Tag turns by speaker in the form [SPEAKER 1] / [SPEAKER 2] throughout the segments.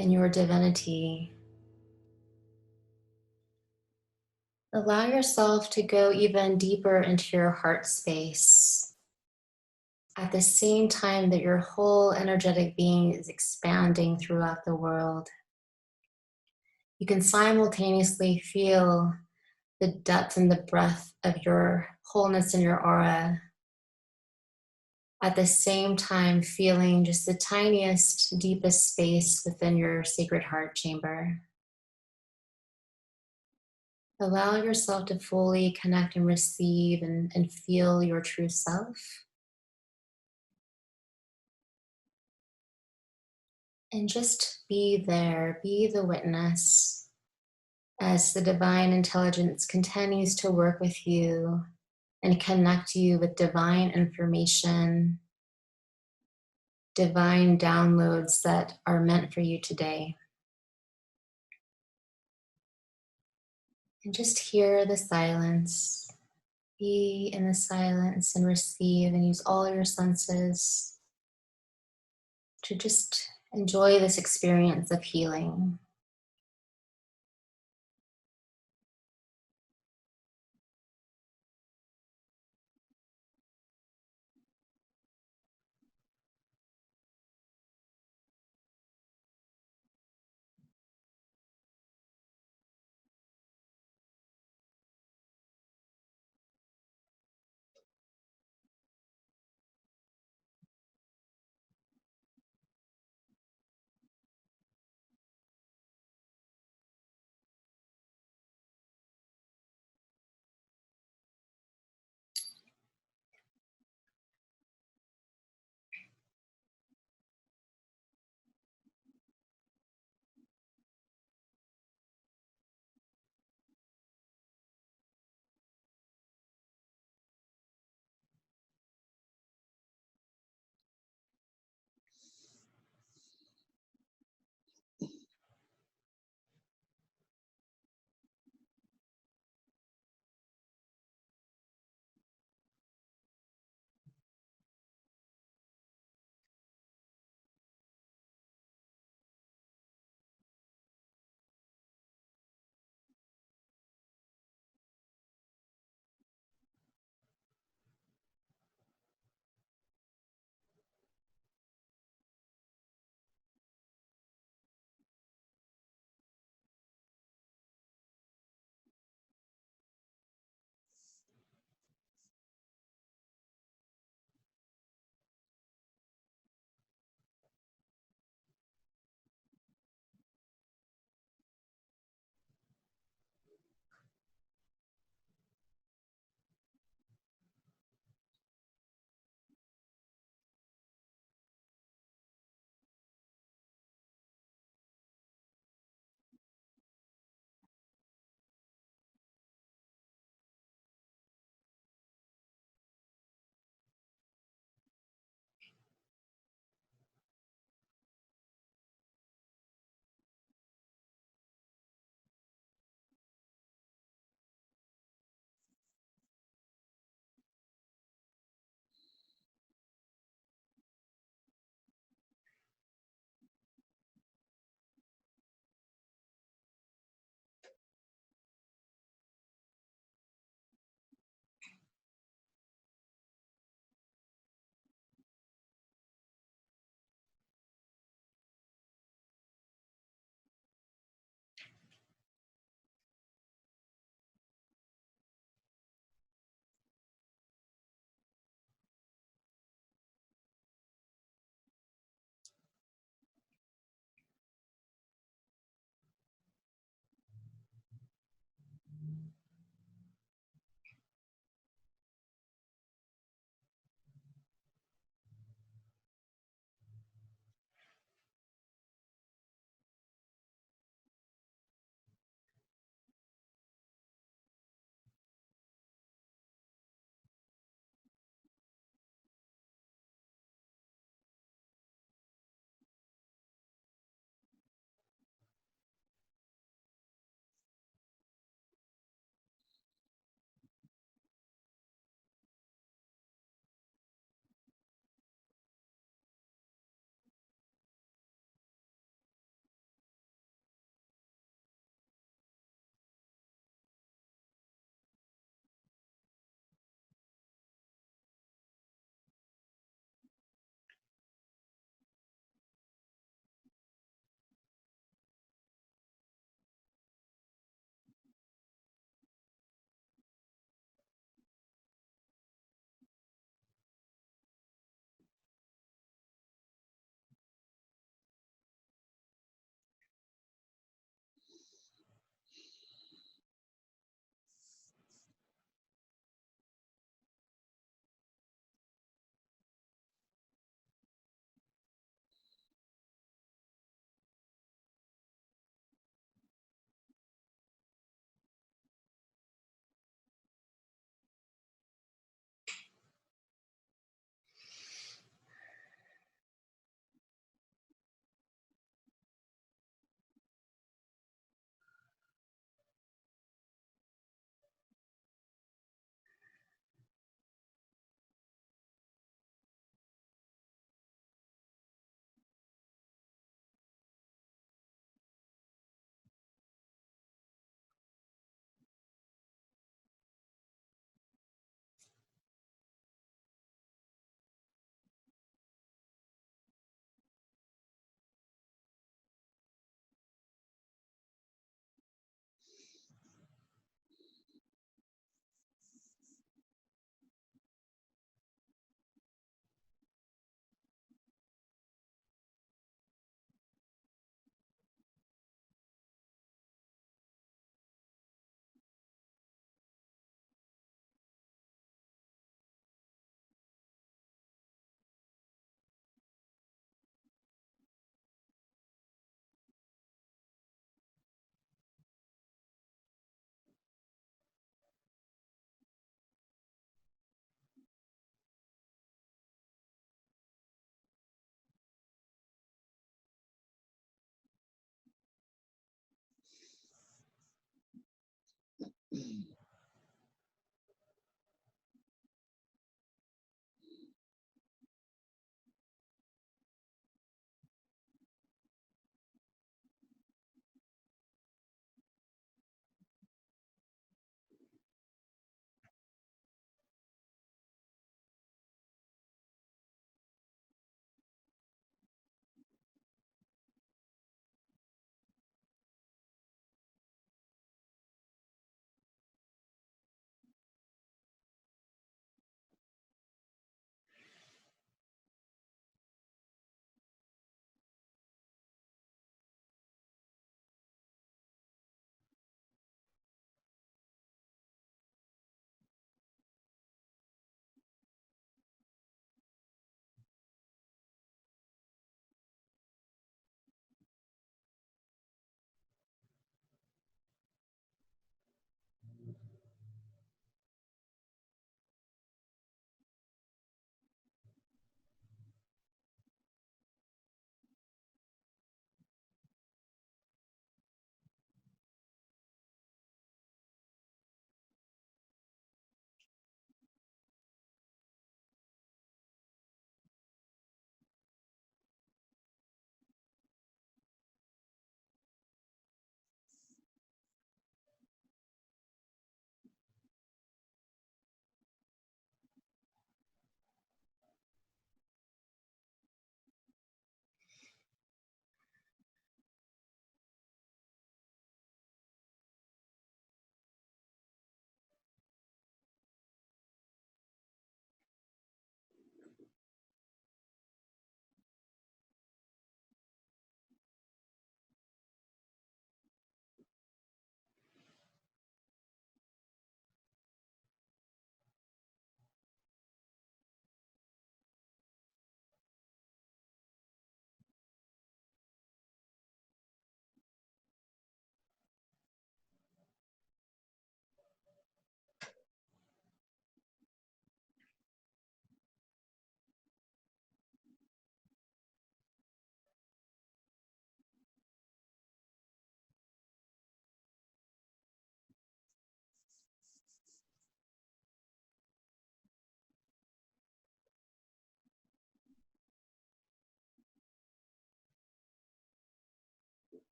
[SPEAKER 1] in your divinity. Allow yourself to go even deeper into your heart space at the same time that your whole energetic being is expanding throughout the world. You can simultaneously feel the depth and the breadth of your wholeness in your aura, at the same time feeling just the tiniest, deepest space within your sacred heart chamber. Allow yourself to fully connect and receive and feel your true self. And just be there, be the witness as the divine intelligence continues to work with you and connect you with divine information, divine downloads that are meant for you today. And just hear the silence. Be in the silence and receive and use all your senses to just enjoy this experience of healing.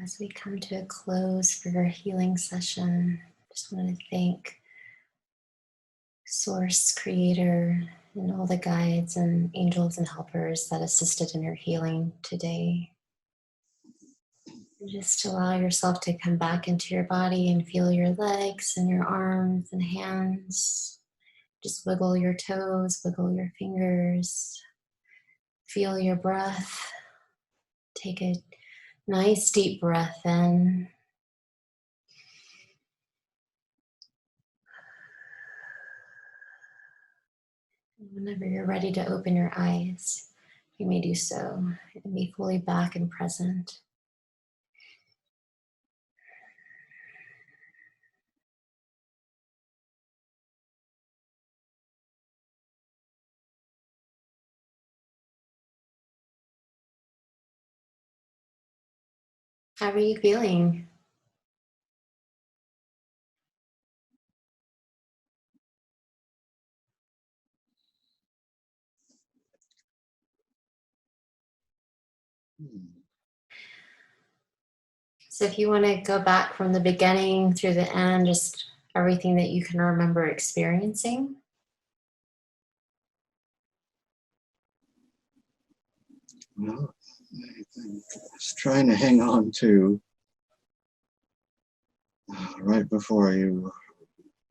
[SPEAKER 1] As we come to a close for our healing session, just want to thank Source, Creator, and all the guides and angels and helpers that assisted in your healing today. And just allow yourself to come back into your body and feel your legs and your arms and hands. Just wiggle your toes, wiggle your fingers. Feel your breath. Take a nice deep breath in. Whenever you're ready to open your eyes, you may do so and be fully back and present. How are you feeling? So if you want to go back from the beginning through the end, just everything that you can remember experiencing.
[SPEAKER 2] Well, I was trying to hang on to right before you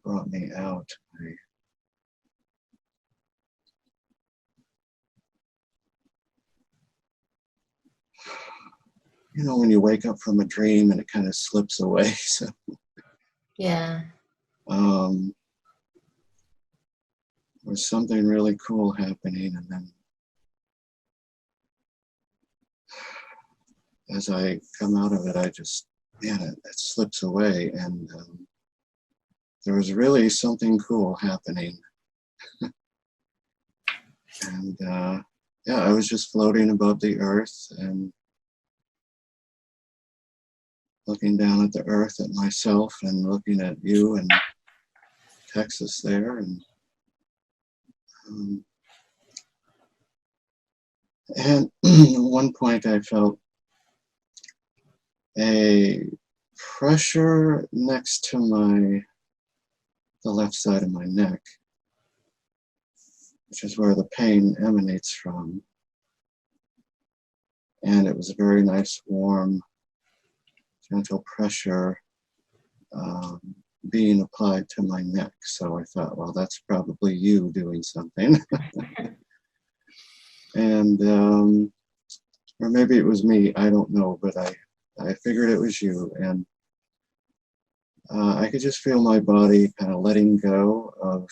[SPEAKER 2] brought me out. When you wake up from a dream and it kind of slips away. So,
[SPEAKER 1] Yeah.
[SPEAKER 2] there's something really cool happening, and then as I come out of it, I just, it slips away, and there was really something cool happening. And I was just floating above the earth and looking down at the earth at myself and looking at you and Texas there. And at one point I felt a pressure next to the left side of my neck, which is where the pain emanates from. And it was a very nice, warm, gentle pressure being applied to my neck. So I thought, well, that's probably you doing something. And, or maybe it was me, I don't know, but I figured it was you. And I could just feel my body kind of letting go of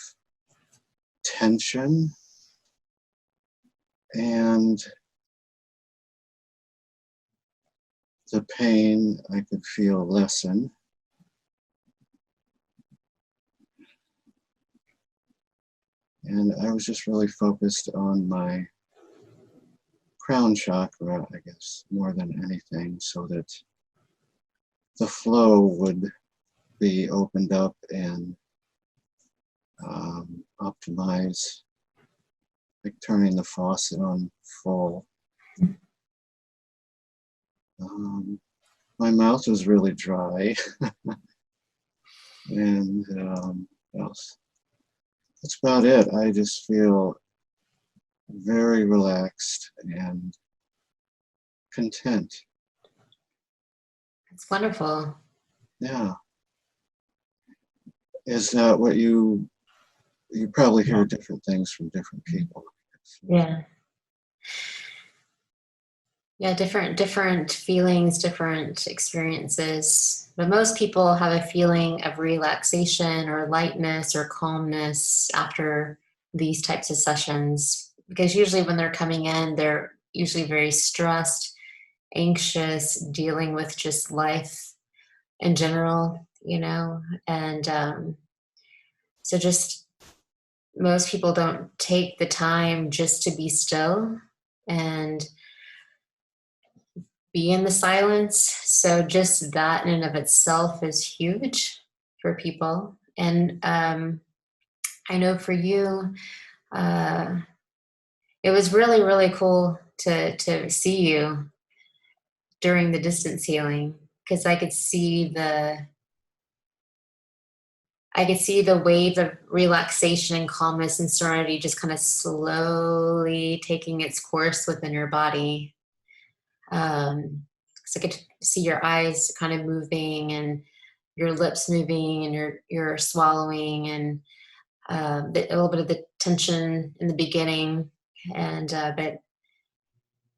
[SPEAKER 2] tension, and the pain I could feel lessen. And I was just really focused on my crown chakra, I guess, more than anything, so that the flow would be opened up and optimize, like turning the faucet on full. My mouth was really dry. And what else? That's about it. I just feel very relaxed and content.
[SPEAKER 1] It's wonderful.
[SPEAKER 2] Yeah. Is that what you probably hear different things from different people?
[SPEAKER 1] Yeah. Yeah, different feelings, different experiences. But most people have a feeling of relaxation or lightness or calmness after these types of sessions. Because usually when they're coming in, they're usually very stressed, anxious, dealing with just life in general, and so just most people don't take the time just to be still and be in the silence. So just that in and of itself is huge for people. And I know for you, it was really, really cool to see you during the distance healing, because I could see the wave of relaxation and calmness and serenity just kind of slowly taking its course within your body. So I could see your eyes kind of moving and your lips moving and your swallowing and a little bit of the tension in the beginning. And but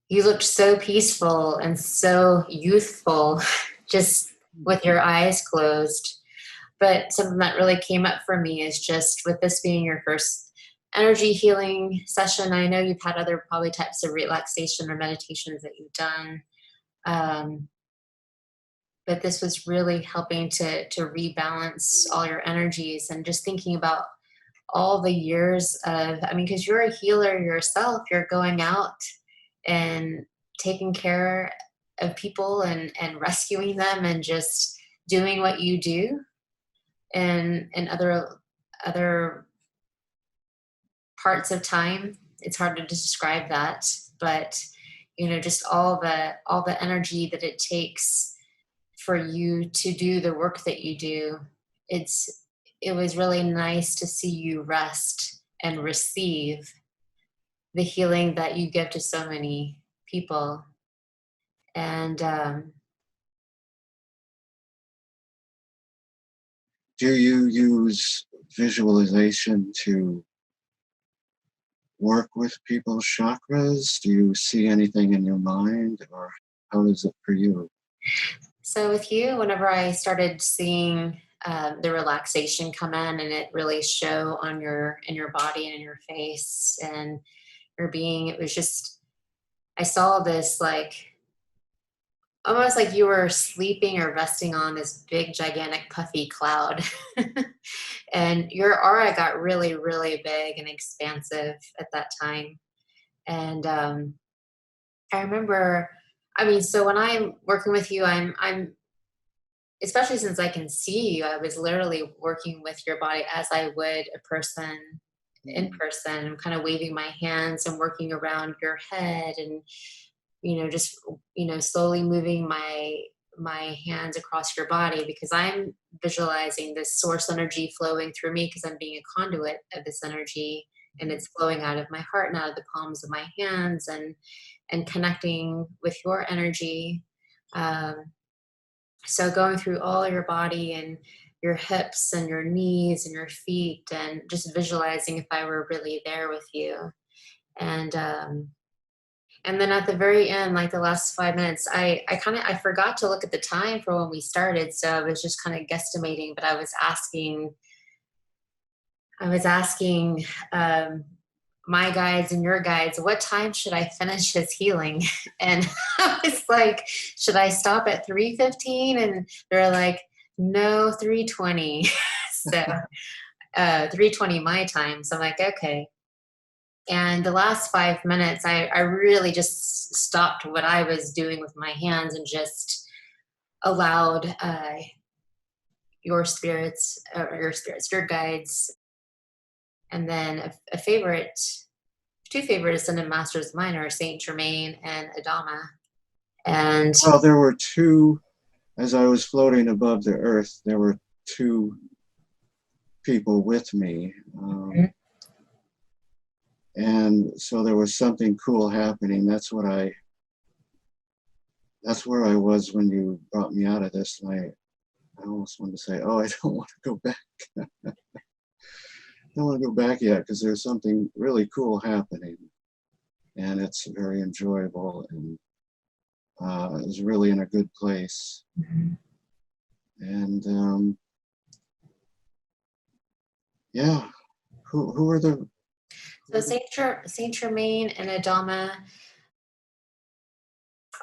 [SPEAKER 1] you looked so peaceful and so youthful, just with your eyes closed. But something that really came up for me is just with this being your first energy healing session. I know you've had other probably types of relaxation or meditations that you've done. Um, but this was really helping to rebalance all your energies and just thinking about all the years of, I mean, because you're a healer yourself, you're going out and taking care of people and rescuing them and just doing what you do and other parts of time. It's hard to describe that, but just all the energy that it takes for you to do the work that you do. It was really nice to see you rest and receive the healing that you give to so many people. And
[SPEAKER 2] Do you use visualization to work with people's chakras? Do you see anything in your mind, or how is it for you?
[SPEAKER 1] so with you, whenever I started seeing the relaxation come in and it really show on your body and in your face and your being, it was just, I saw this like almost like you were sleeping or resting on this big gigantic puffy cloud. And your aura got really really big and expansive at that time. And I remember, I mean, so when I'm working with you, I'm especially since I can see you, I was literally working with your body as I would a person in
[SPEAKER 2] Mm.
[SPEAKER 1] person. I'm kind of waving my hands and working around your head and just slowly moving my hands across your body because I'm visualizing this source energy flowing through me because I'm being a conduit of this energy, and it's flowing out of my heart and out of the palms of my hands and connecting with your energy. um, so going through all your body and your hips and your knees and your feet and just visualizing if I were really there with you. And um, and then at the very end, like the last 5 minutes, I forgot to look at the time for when we started. So I was just kind of guesstimating, but I was asking um, my guides and your guides, what time should I finish his healing? And I was like, should I stop at 3:15? And they're like, no, 3:20. So 3:20 my time. So I'm like, okay. And the last 5 minutes, I really just stopped what I was doing with my hands and just allowed your guides, and then a favorite, two favorite ascended masters of mine are Saint Germain and Adama. And
[SPEAKER 2] Well, there were two, as I was floating above the earth, there were two people with me. And so there was something cool happening. That's where I was when you brought me out of this. And I almost wanted to say, oh, I don't want to go back. I don't want to go back yet because there's something really cool happening. And it's very enjoyable and is really in a good place. And yeah, who are the
[SPEAKER 1] so Saint Germain and Adama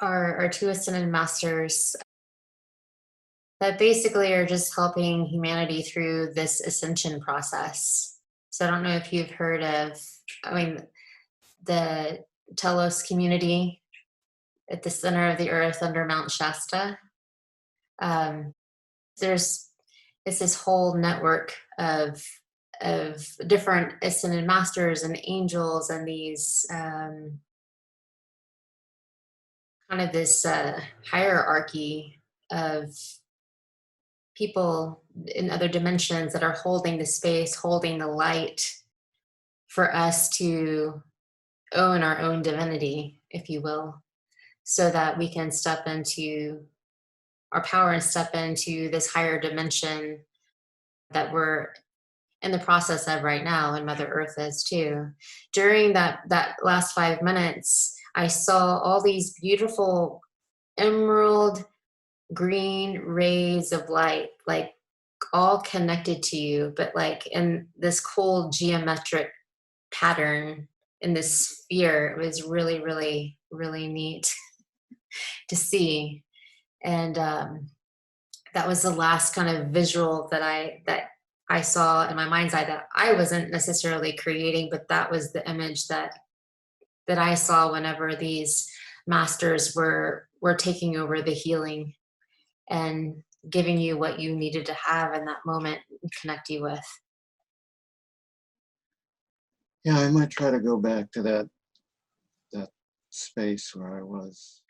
[SPEAKER 1] are two ascended masters that basically are just helping humanity through this ascension process. So I don't know if you've heard of, I mean, the Telos community at the center of the earth under Mount Shasta. Um, there's it's this whole network of different ascended masters and angels and these kind kind of this hierarchy of people in other dimensions that are holding the space, holding the light for us to own our own divinity, if you will, so that we can step into our power and step into this higher dimension that we're in the process of right now, and Mother Earth is too. During that last 5 minutes, I saw all these beautiful emerald green rays of light, like all connected to you, but like in this cool geometric pattern in this sphere. It was really, really, really neat to see. And that was the last kind of visual that I saw in my mind's eye that I wasn't necessarily creating, but that was the image that I saw whenever these masters were taking over the healing and giving you what you needed to have in that moment and connect you with.
[SPEAKER 2] Yeah, I might try to go back to that space where I was.